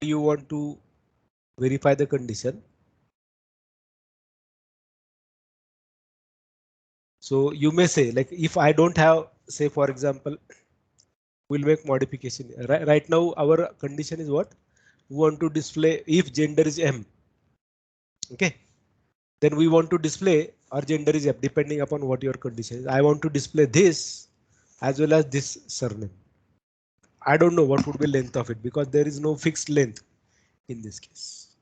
you want to verify the condition. So you may say, like, if I don't have, say for example, we'll make modification. Right now our condition is what? We want to display if gender is M. Okay. Then we want to display our gender is F depending upon what your condition is. I want to display this as well as this surname. I don't know what would be length of it because there is no fixed length in this case.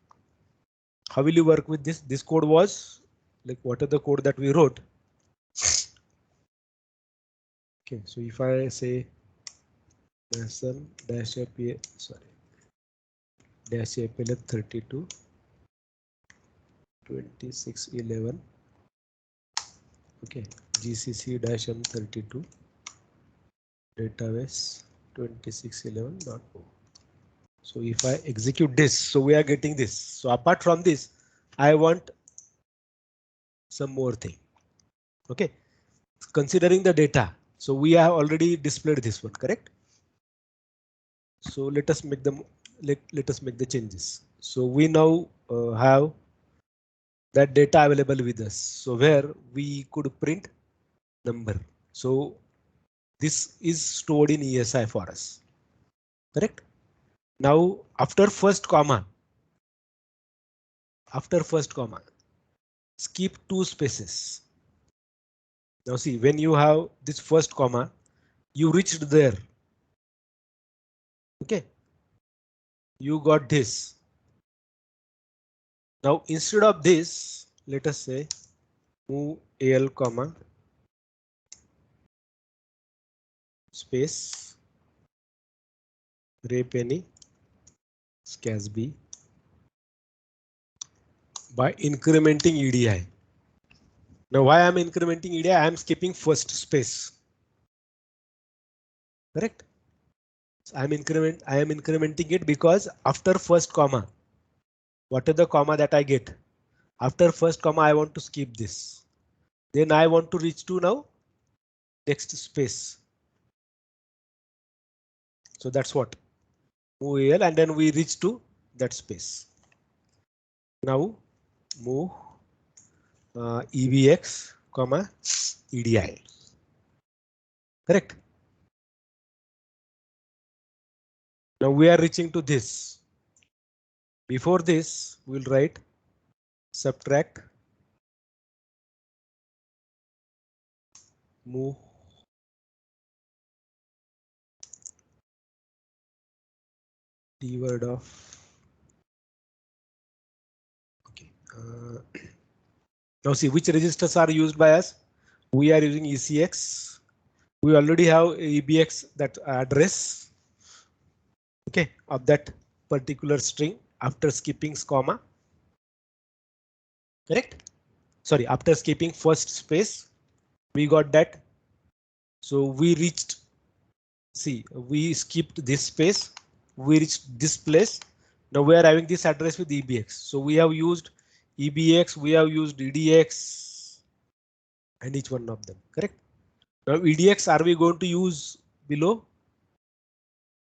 How will you work with this? This code was like, what are the code that we wrote? Okay, so if I say dash APA, sorry, dash APL 32 2611. Okay, GCC dash M32 database 2611.0. So if I execute this, so we are getting this. So apart from this, I want some more thing. Okay, considering the data. So we have already displayed this one, correct? So let us make them. Let us make the changes. So we now have that data available with us. So where we could print number. So this is stored in ESI for us, correct? Now after first comma, skip 2 spaces. Now see, when you have this first comma, you reached there. Okay, you got this. Now instead of this, let us say move AL comma space ray penny SCASB by incrementing EDI. Now why I'm incrementing EDI? I'm skipping first space. Correct? So I am incrementing it because after first comma, what is the comma that I get? After first comma, I want to skip this. Then I want to reach to now next space. So that's what move AL and then we reach to that space. Now move EBX comma EDI. Correct. Now we are reaching to this. Before this, we'll write subtract move d word of. Okay. Now see which registers are used by us. We are using ECX. We already have EBX, that address. Okay, of that particular string after skipping comma. Correct? Sorry, after skipping first space, we got that. So we reached. See, we skipped this space. We reached this place. Now we are having this address with EBX. So we have used EBX. We have used EDX. And each one of them. Correct? Now EDX are we going to use below?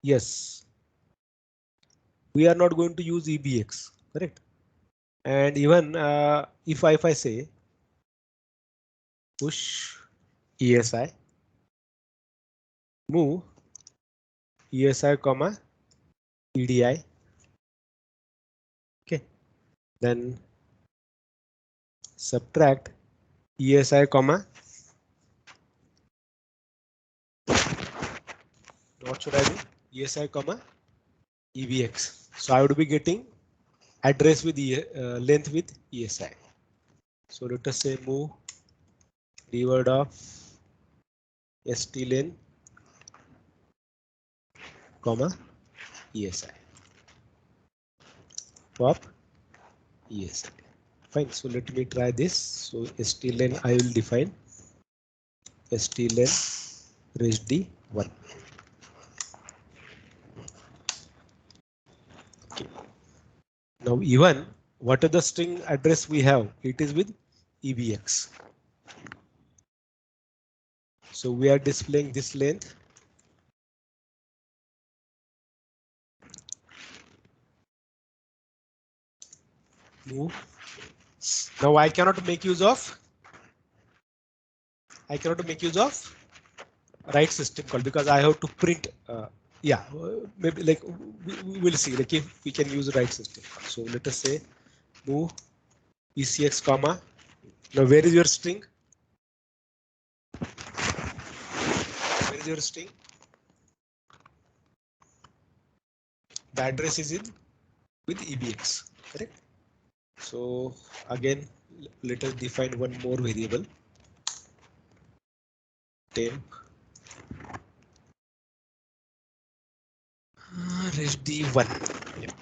Yes. We are not going to use EBX. Correct? And even if I say push ESI, move ESI comma EDI. Okay, then subtract ESI comma. What should I do? ESI comma EBX. So I would be getting address with length with ESI. So let us say move reword of STLen comma ESI. Pop ESI. Fine. So let me try this. So STLen I will define STLen resd 1. Okay. Now even what are the string address we have? It is with EBX. So we are displaying this length. move. Now I cannot make use of write system call because I have to print. Yeah, maybe like we will see like if we can use write system. So let us say move ECX comma. Now where is your string? Where is your string? The address is in with EBX, correct? So again, let us define one more variable. Temp resd1. Yep.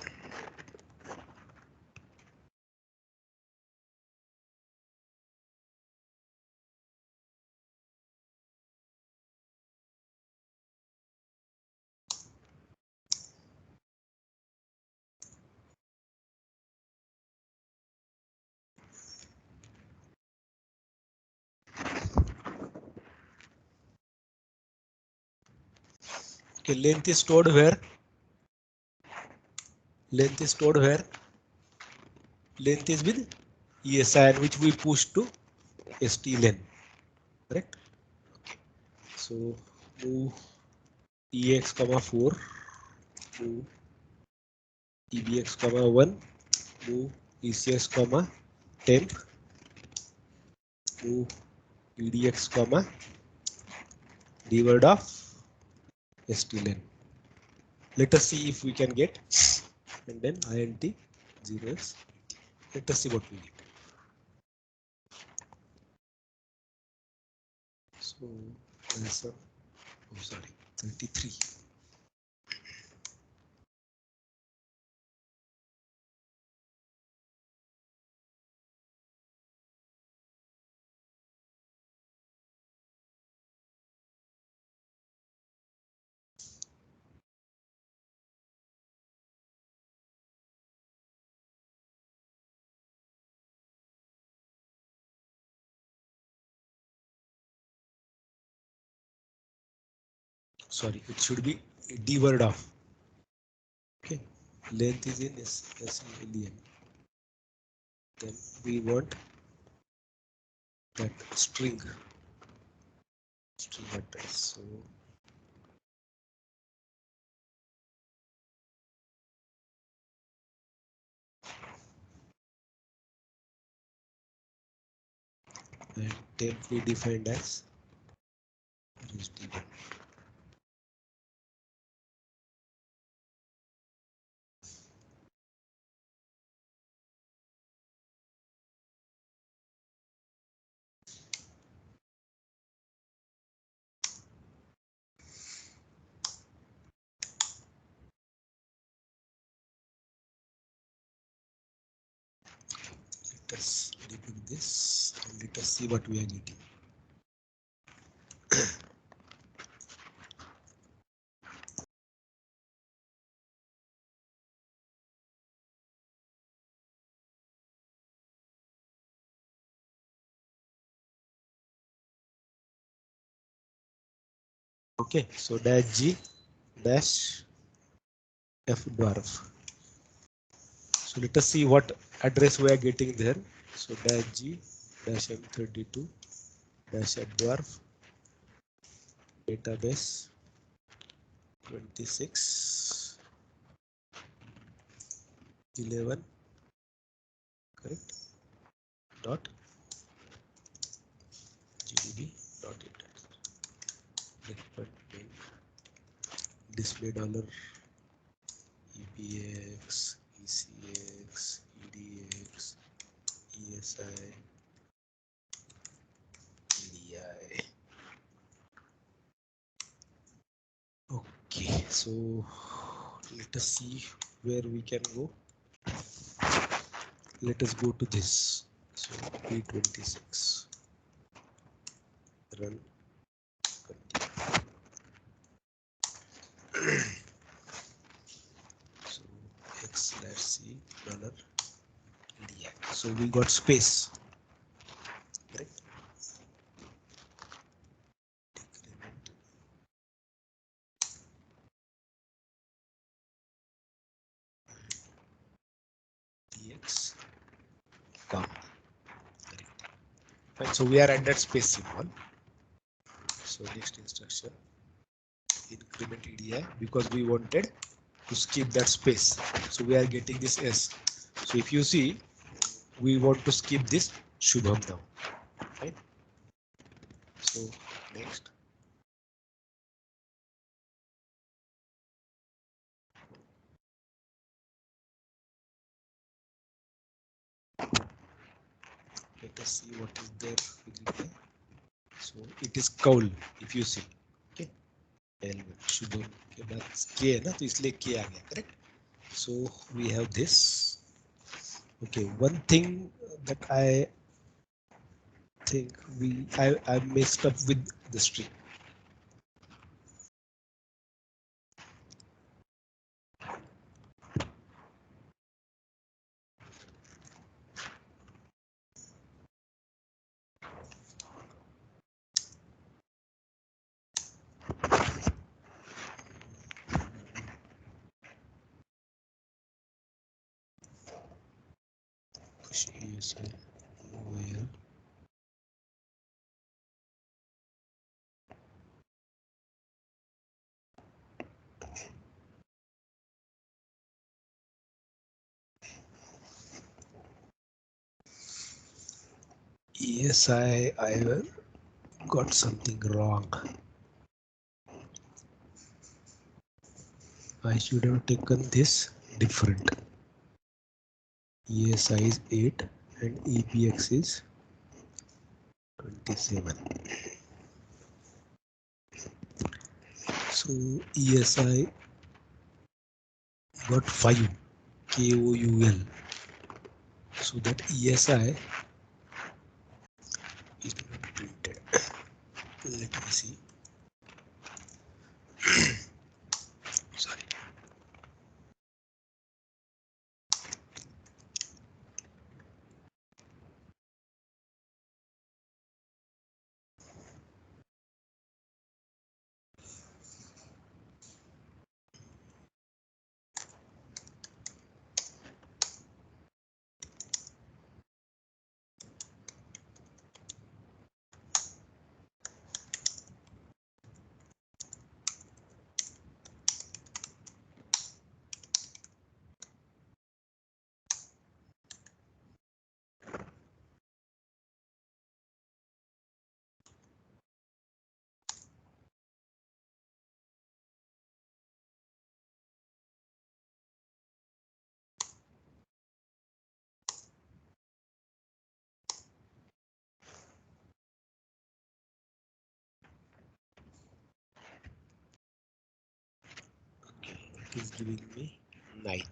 Okay, length is stored where? Length is stored where? Length is with ESI and which we push to stlen, correct? Okay. So move EX comma 4, move EBX comma 1, move ECX comma temp, move EDX comma the word of stlen. Let us see if we can get, and then int 0x. Let us see what we get. So answer, oh sorry, 33. Sorry, it should be d word of. Okay, length is in SELEN. Then we want that string address. So and temp we defined as resd1. Let us debug this and let us see what we are getting. Okay, so dash G dash F dwarf. So let us see what address we are getting there. So dash G dash M32 dash F dwarf database 26 11, correct, dot gdb dot internet. Breakpoint main display dollar EPX ECX EDX ESI EDI. Okay, so let us see where we can go. Let us go to this. So P26 run. So x/c dollar EDI. So we got space, correct? Decrement dx comma. Right, so we are at that space symbol. So next instruction, increment EDI, because we wanted to skip that space. So we are getting this S. So if you see, we want to skip this Shubham now. Right? So next. Let us see what is there. So it is Kaul, if you see. Okay. Shubham के बाद K है ना, तो इसलिए K आ गया, correct? So we have this. Okay, one thing that I think I messed up with the string. Yes, I got something wrong. I should have taken this different. ESI is 8 and EPX is 27. So ESI got 5 KOUL. So that ESI is not printed. Let me see. Sorry. It is giving me 9.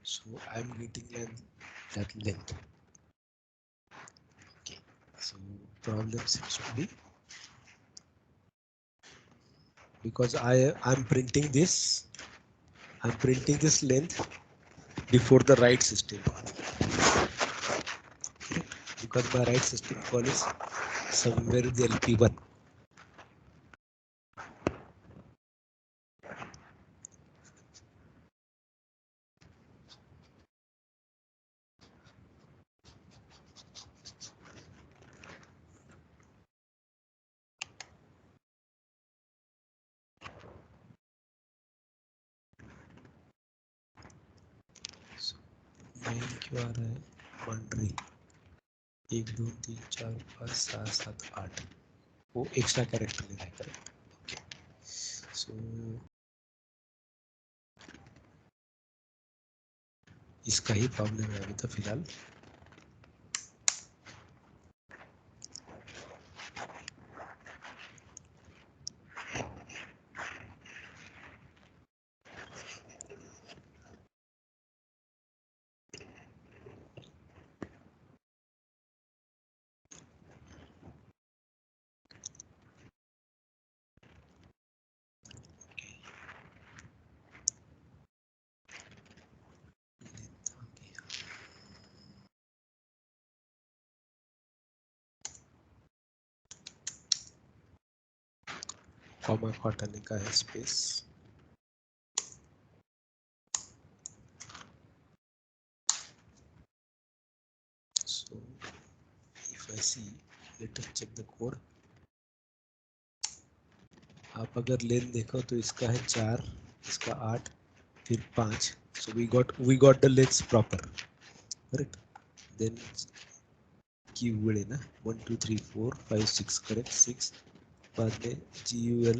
So I'm getting that length. Okay. So problem seems to be because I'm printing this. I'm printing this length before the write system call. Because my write system call is somewhere in the LP1. So 9 क्यों आ रहा है? Boundary 1 2 3 4 5 6 7 8 वो extra character ले रहा है, correct? Okay. सो इसका ही problem है अभी तो फिलहाल. कॉमा को हटाने का है space. So if I see, let us check the code. आप अगर लेन देखो तो इसका है 4, इसका 8, फिर 5. So we got the lengths proper, correct? Then की हुए ना 1 2 3 4 5 6 करेक्ट 6. बाद में GUL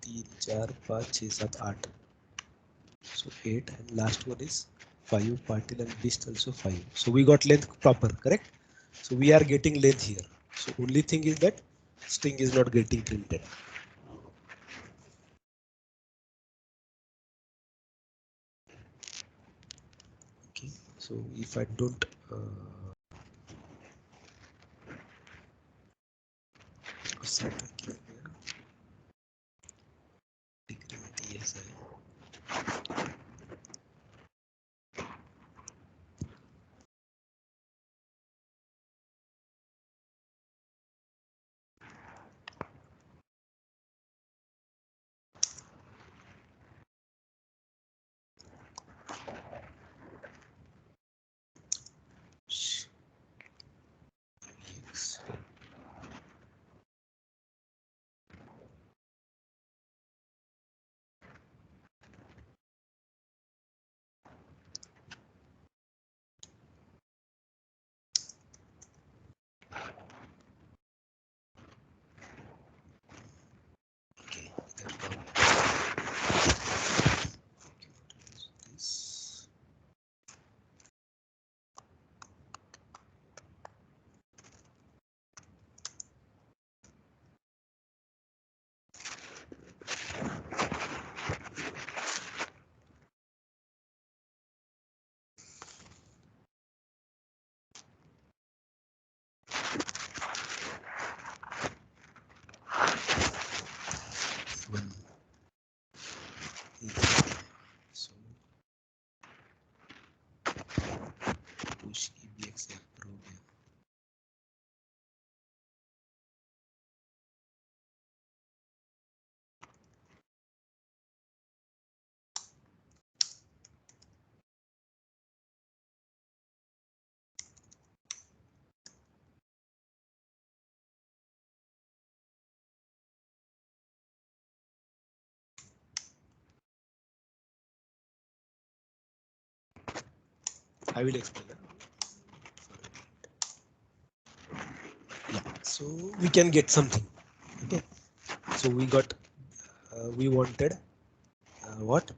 3 4 5 6 7 8. So 8 and last one is 5. Partil and dist also 5. So we got length proper, correct? So we are getting length here. So only thing is that string is not getting printed. Okay. So if I don't set the key here, decrement ESI. So push EBX program. I will explain that. Yeah, so we can get something. Okay, so we got we wanted what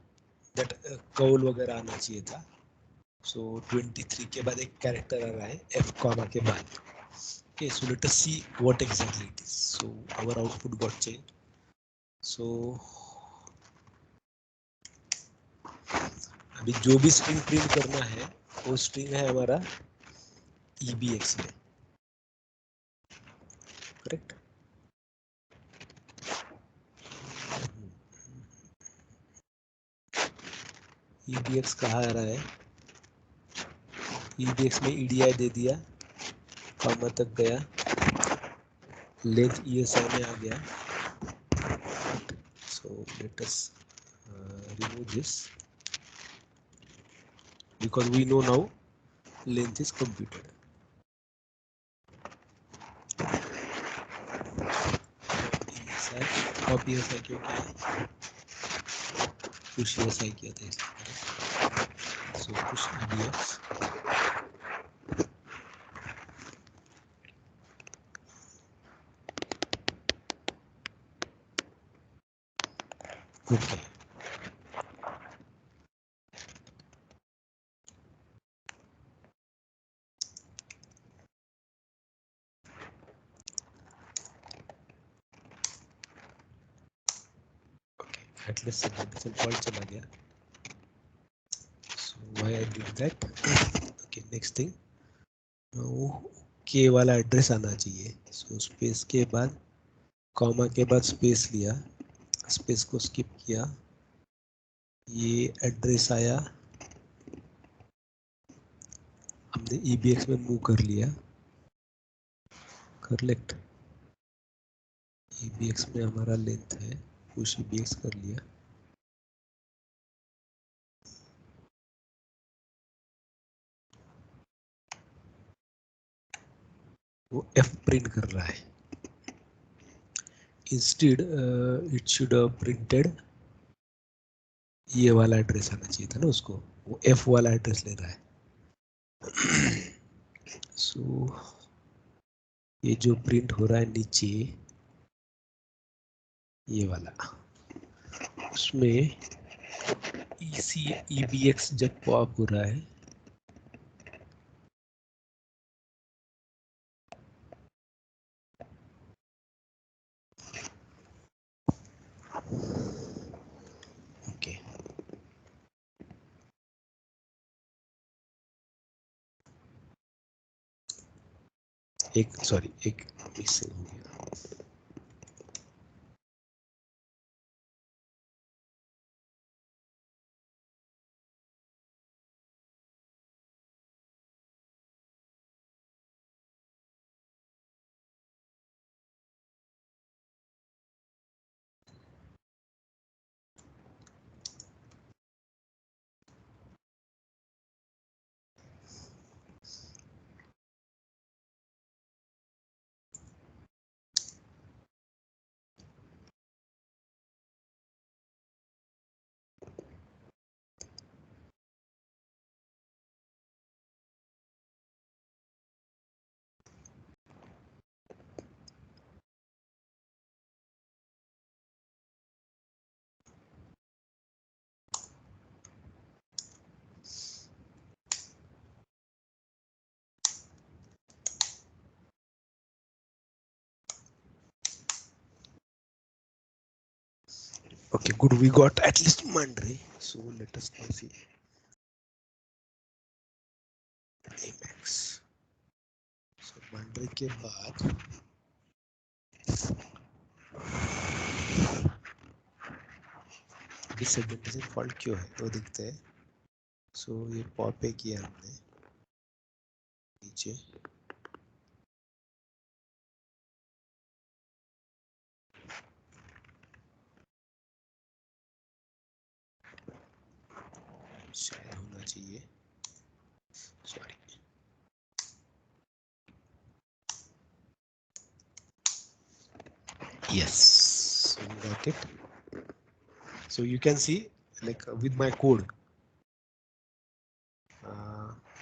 that Kaul वगैरह आना चाहिए था. So 23 के बाद एक character आ रहा है F comma के बाद. Okay, so let us see what exactly it is. So our output got changed. So अभी जो भी स्ट्रिंग प्रिंट करना है वो स्ट्रिंग है हमारा EBX में, करेक्ट? EBX कहाँ आ रहा है? EBX में EDI दे दिया, कॉमा तक गया, लेंथ ESI में आ गया. So let us remove this because we know now length is computed. Copy ESI क्यों किया? push ESI किया था इसलिए. So push EBX. Okay. At least the fault चला गया. So why I did that? Okay, next thing. Now K वाला address आना चाहिए. So स्पेस के बाद कॉमा के बाद स्पेस लिया, स्पेस को स्किप किया, ये एड्रेस आया, हमने EBX में मूव कर लिया, करेक्ट? EBX में हमारा लेंथ है पुश EBX कर लिया, वो F प्रिंट कर रहा है। Instead it should have printed, ये वाला एड्रेस आना चाहिए था ना उसको, वो F वाला एड्रेस ले रहा है। सो ये जो प्रिंट हो रहा है नीचे, ये वाला, उसमें EBX जब पॉप हो रहा है, ओके एक मिसिंग हो गया। Okay, good. We got at least Mandre. So let us now see Amex. So Mandre के बाद डिसएडवांटेज फॉल्ट क्यों है वो देखते हैं। सो ये पॉप पे किया हमने नीचे, शायद होना चाहिए, sorry. Yes, so you got it. So you can see like with my code,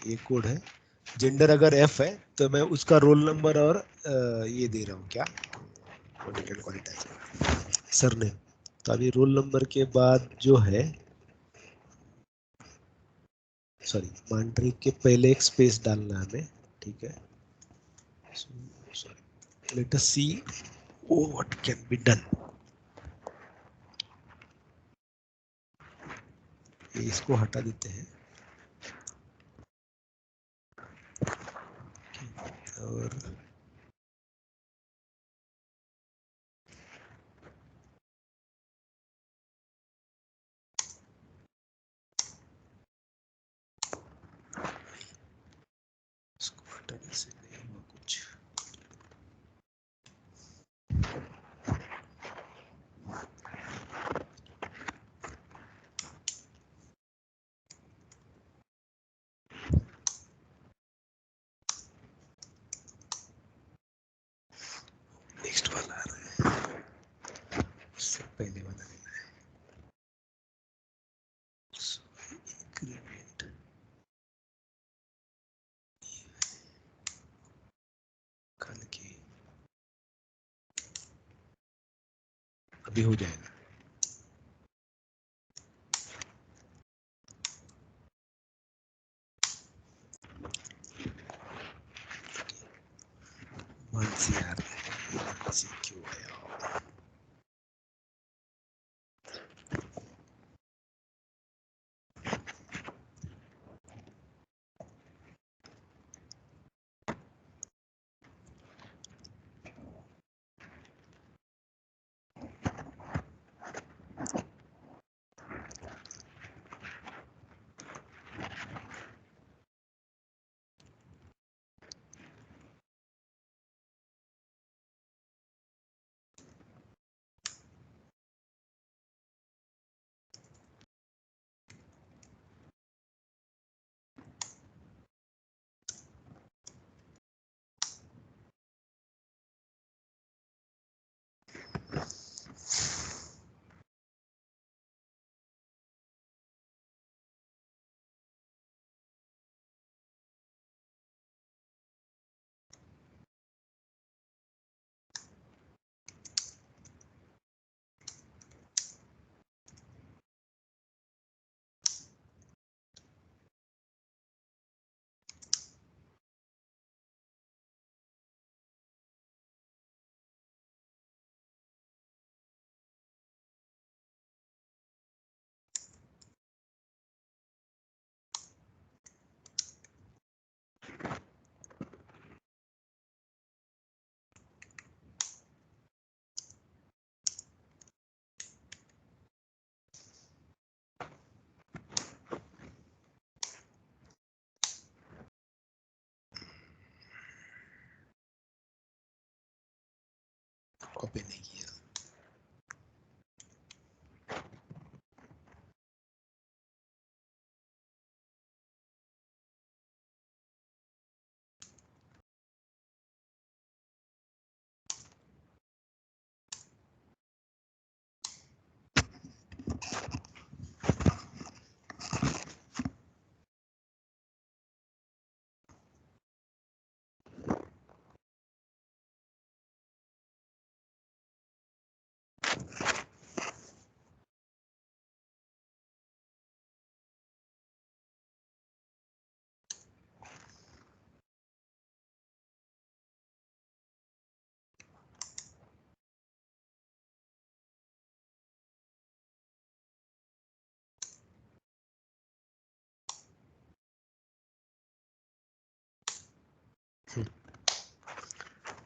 ये कोड है, जेंडर अगर F है तो मैं उसका रोल नंबर और ये दे रहा हूँ क्या, सरनेम। तो अभी रोल नंबर के बाद जो है, सॉरी मांड्री के पहले एक स्पेस डालना है हमें, ठीक है। Sorry, let us see what can be done. इसको हटा देते हैं और इसको हटाने से नहीं हुआ कुछ। नेक्स्ट वाला आ रहा है, उससे पहले वाला लेना है। इंक्रीमेंट कल के, अभी हो जाएगा। मानसी आ रहा है, मानसी क्यों आया। कॉपी नहीं किया।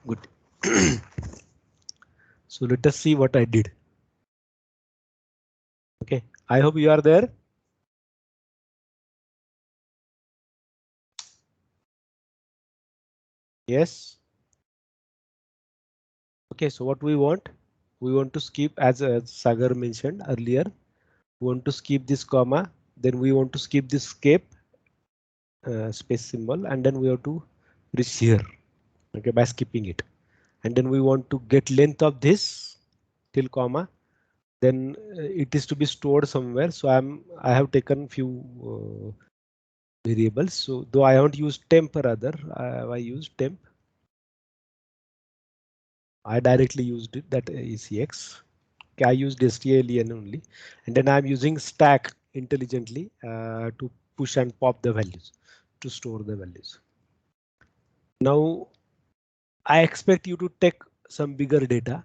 Good. So let us see what I did. Okay, I hope you are there. Yes. Okay, so what we want to skip, as Sagar mentioned earlier, we want to skip this comma, then we want to skip this escape space symbol, and then we have to reach here, okay, by skipping it. And then we want to get length of this till comma, then it is to be stored somewhere. So I have taken few variables. So though I haven't used temp or other, I used temp. I directly used it, that ECX. Okay, I used strlen only, and then I'm using stack intelligently to push and pop the values, to store the values. Now I expect you to take some bigger data.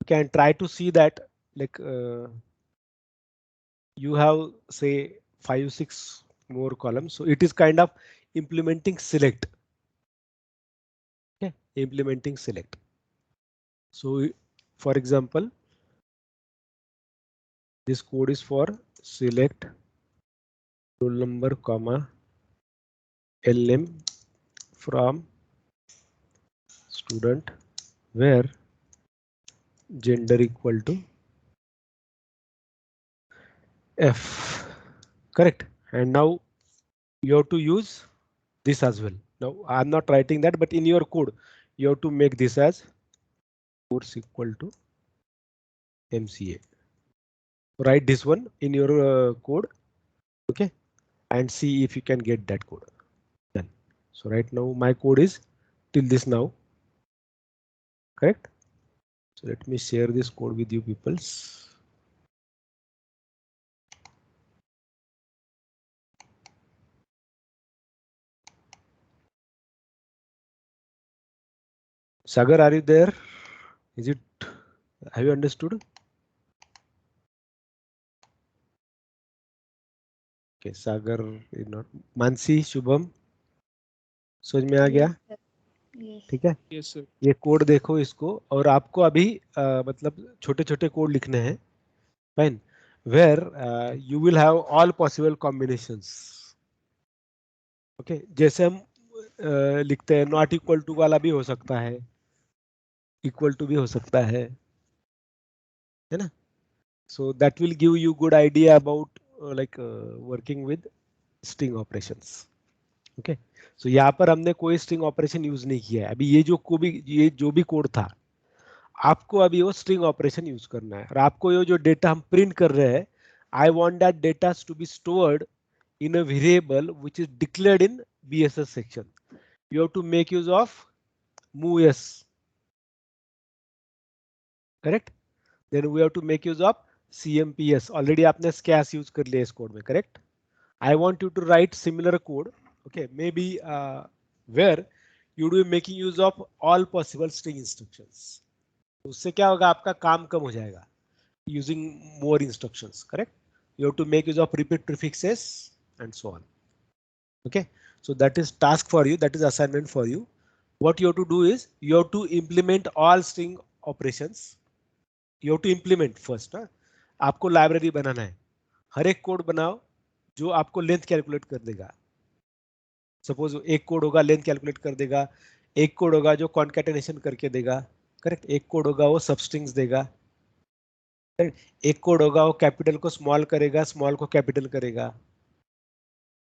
You can try to see that, like you have say 5-6 more columns, so it is kind of implementing select. Okay, implementing select. So for example, this code is for select roll number comma lm from student where gender equal to F. Correct. And now you have to use this as well. Now I'm not writing that, but in your code you have to make this as course equal to MCA. Write this one in your code, okay, and see if you can get that code done. So right now my code is till this now, correct? So let me share this code with you peoples. Sagar, are you there? Is it? Have you understood? Okay, Sagar is not. Mansi, Shubham, समझ में आ गया? ठीक है? Yes, sir. ये code देखो इसको, और आपको अभी मतलब छोटे-छोटे कोड लिखने हैं. Fine. Where you will have all possible combinations. Okay, जैसे हम लिखते हैं नॉट इक्वल टू वाला भी हो सकता है, इक्वल टू भी हो सकता है ना? So that will give you good idea about working with string operations. Okay, so यहाँ पर हमने कोई string operation यूज नहीं किया है. अभी ये जो भी कोड था, आपको अभी वो string operation यूज करना है, और आपको ये जो डेटा हम प्रिंट कर रहे हैं, I want that data to be stored in a variable which is declared in BSS section. You have to make use of moves, correct? Then we have to make use of CMPS. Already आपने scass use कर लिया इस code में, correct? I want you to write similar code, okay, maybe where you do making use of all possible string instructions. उससे क्या होगा, आपका काम कम हो जाएगा, using more instructions, correct? You have to make use of repeat prefixes and so on. Okay, so that is task for you, that is assignment for you. What you have to do is you have to implement all string operations. You have to implement first. आपको library बनाना है, हर एक code बनाओ जो आपको length calculate कर देगा. Suppose एक code होगा लेंथ कैलकुलेट कर देगा, एक कोड होगा जो कॉन्कैटेनेशन करके देगा, करेक्ट। एक कोड होगा वो सबस्ट्रिंग्स देगा, एक कोड होगा वो कैपिटल को स्मॉल करेगा, स्मॉल को कैपिटल करेगा,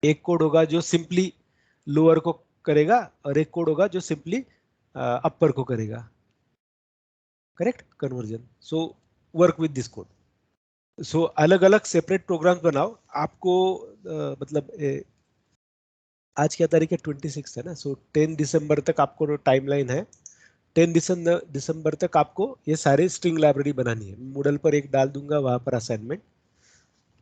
एक कोड होगा जो सिंपली लोअर को करेगा, और एक कोड होगा जो सिंपली अपर को करेगा, correct conversion. So work with this code. So अलग अलग सेपरेट प्रोग्राम्स बनाओ आपको। मतलब आज क्या तारीख है, 26 है ना, सो 10 दिसंबर तक आपको टाइमलाइन है। 10 दिसंबर तक आपको ये सारे स्ट्रिंग लाइब्रेरी बनानी है। मूडल पर एक डाल दूंगा वहां पर assignment.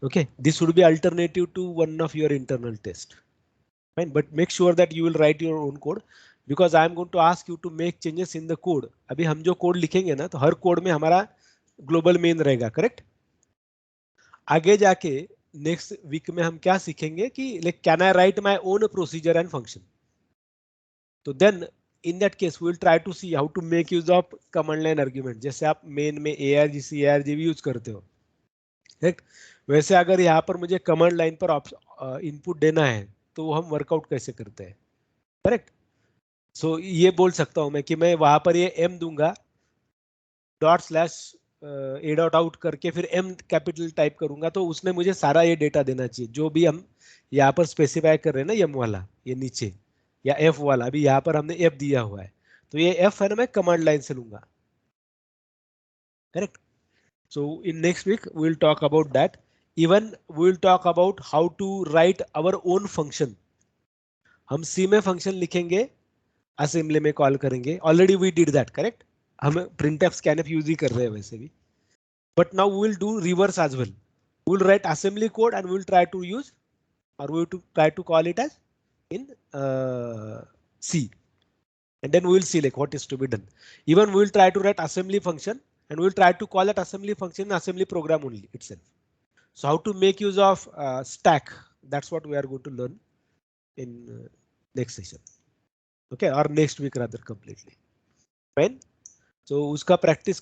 Okay, this would be alternative to one of your internal test, fine, but make sure that you will write your own code, because I am going to ask you to make changes in the code. अभी हम जो code लिखेंगे ना, तो हर code में हमारा global main रहेगा, correct. आगे जाके नेक्स्ट वीक में हम क्या सीखेंगे कि like can I write my own procedure and function. तो then in that case we will try to see how to make use of command line argument, जैसे आप मेन में ARGC ARGB यूज करते हो, राइट। वैसे अगर यहाँ पर मुझे कमांड लाइन पर इनपुट देना है तो वो हम वर्कआउट कैसे करते हैं, करेक्ट। सो ये बोल सकता हूं मैं कि मैं वहां पर ये m दूंगा, dot slash A dot out करके फिर m कैपिटल टाइप करूंगा, तो उसने मुझे सारा ये डेटा देना चाहिए जो भी हम यहाँ पर स्पेसिफाई कर रहे हैं ना, m वाला ये नीचे, या f वाला, अभी यहाँ पर हमने f दिया हुआ है, तो ये f है ना, मैं कमांड लाइन से लूंगा, correct. So in next week we will talk about that. Even we will talk about how to write our own function. हम C में फंक्शन लिखेंगे, असेंबली में कॉल करेंगे, already we did that, correct. हम printf scanf use ही कर रहे हैं वैसे भी, but now we will do reverse as well. We will write assembly code and we will try to use, or we will try to call it as in C, and then we will see like what is to be done. Even we will try to write assembly function and we will try to call that assembly function in assembly program only itself. So how to make use of stack, that's what we are going to learn in next session, okay, or next week rather completely, fine. So uska practice